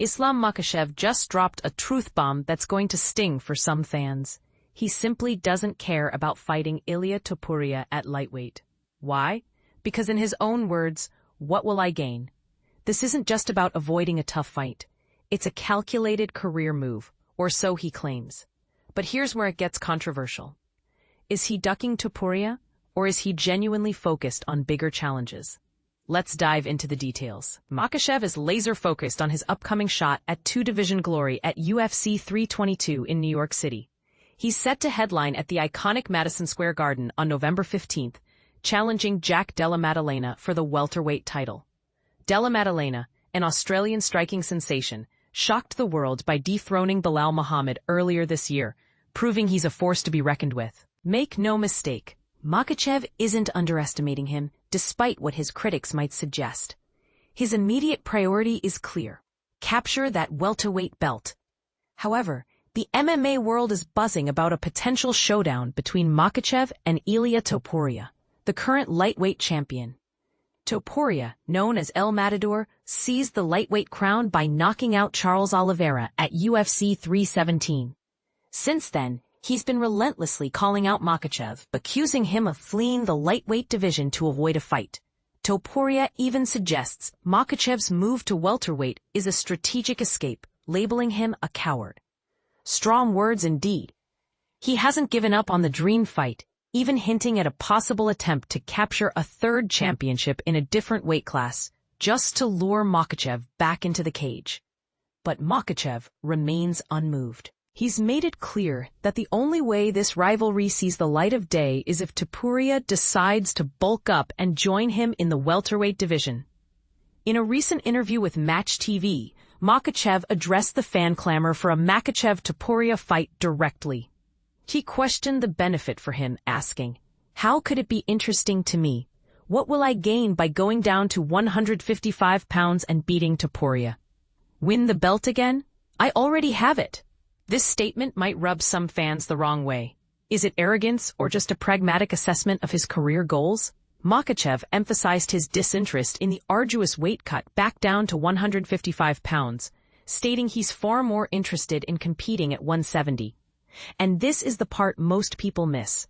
Islam Makhachev just dropped a truth bomb that's going to sting for some fans. He simply doesn't care about fighting Ilia Topuria at lightweight. Why? Because in his own words, what will I gain? This isn't just about avoiding a tough fight. It's a calculated career move, or so he claims. But here's where it gets controversial. Is he ducking Topuria, or is he genuinely focused on bigger challenges? Let's dive into the details. Makhachev is laser-focused on his upcoming shot at two-division glory at UFC 322 in New York City. He's set to headline at the iconic Madison Square Garden on November 15th, challenging Jack Della Maddalena for the welterweight title. Della Maddalena, an Australian striking sensation, shocked the world by dethroning Belal Muhammad earlier this year, proving he's a force to be reckoned with. Make no mistake, Makhachev isn't underestimating him, despite what his critics might suggest. His immediate priority is clear: capture that welterweight belt. However, the MMA world is buzzing about a potential showdown between Makhachev and Ilia Topuria, the current lightweight champion. Topuria, known as El Matador, seized the lightweight crown by knocking out Charles Oliveira at UFC 317. Since then, he's been relentlessly calling out Makhachev, accusing him of fleeing the lightweight division to avoid a fight. Topuria even suggests Makhachev's move to welterweight is a strategic escape, labeling him a coward. Strong words indeed. He hasn't given up on the dream fight, even hinting at a possible attempt to capture a third championship in a different weight class, just to lure Makhachev back into the cage. But Makhachev remains unmoved. He's made it clear that the only way this rivalry sees the light of day is if Topuria decides to bulk up and join him in the welterweight division. In a recent interview with Match TV, Makhachev addressed the fan clamor for a Makhachev-Topuria fight directly. He questioned the benefit for him, asking, "How could it be interesting to me? What will I gain by going down to 155 pounds and beating Topuria? Win the belt again? I already have it." This statement might rub some fans the wrong way. Is it arrogance or just a pragmatic assessment of his career goals? Makhachev emphasized his disinterest in the arduous weight cut back down to 155 pounds, stating he's far more interested in competing at 170. And this is the part most people miss.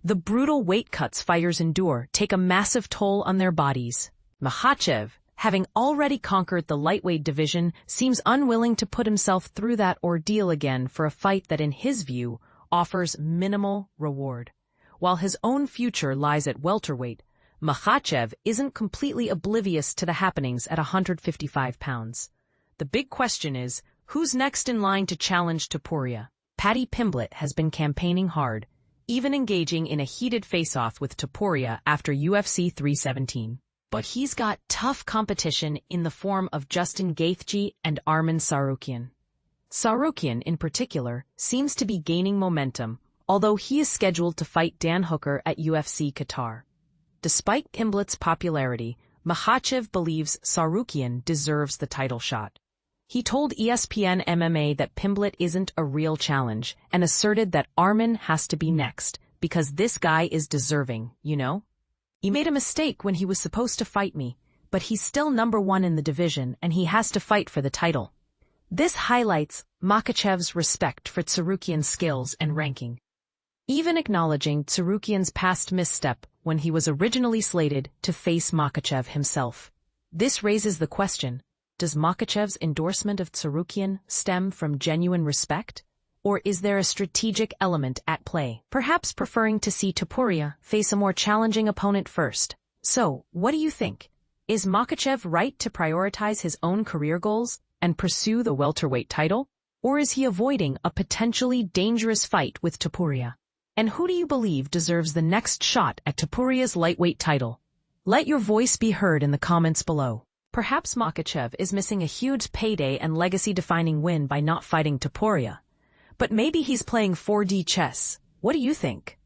The brutal weight cuts fighters endure take a massive toll on their bodies. Makhachev, having already conquered the lightweight division, seems unwilling to put himself through that ordeal again for a fight that in his view offers minimal reward. While his own future lies at welterweight, Makhachev isn't completely oblivious to the happenings at 155 pounds. The big question is, who's next in line to challenge Topuria? Paddy Pimblett has been campaigning hard, even engaging in a heated face-off with Topuria after UFC 317. But he's got tough competition in the form of Justin Gaethje and Arman Tsarukyan. Tsarukyan, in particular, seems to be gaining momentum, although he is scheduled to fight Dan Hooker at UFC Qatar. Despite Pimblett's popularity, Makhachev believes Tsarukyan deserves the title shot. He told ESPN MMA that Pimblett isn't a real challenge and asserted that Arman has to be next because this guy is deserving, you know? He made a mistake when he was supposed to fight me, but he's still #1 in the division and he has to fight for the title. This highlights Makhachev's respect for Tsarukyan's skills and ranking. Even acknowledging Tsarukyan's past misstep when he was originally slated to face Makhachev himself. This raises the question, does Makhachev's endorsement of Tsarukyan stem from genuine respect? Or is there a strategic element at play, perhaps preferring to see Topuria face a more challenging opponent first? So, what do you think? Is Makhachev right to prioritize his own career goals and pursue the welterweight title? Or is he avoiding a potentially dangerous fight with Topuria? And who do you believe deserves the next shot at Topuria's lightweight title? Let your voice be heard in the comments below. Perhaps Makhachev is missing a huge payday and legacy-defining win by not fighting Topuria. But maybe he's playing 4D chess. What do you think?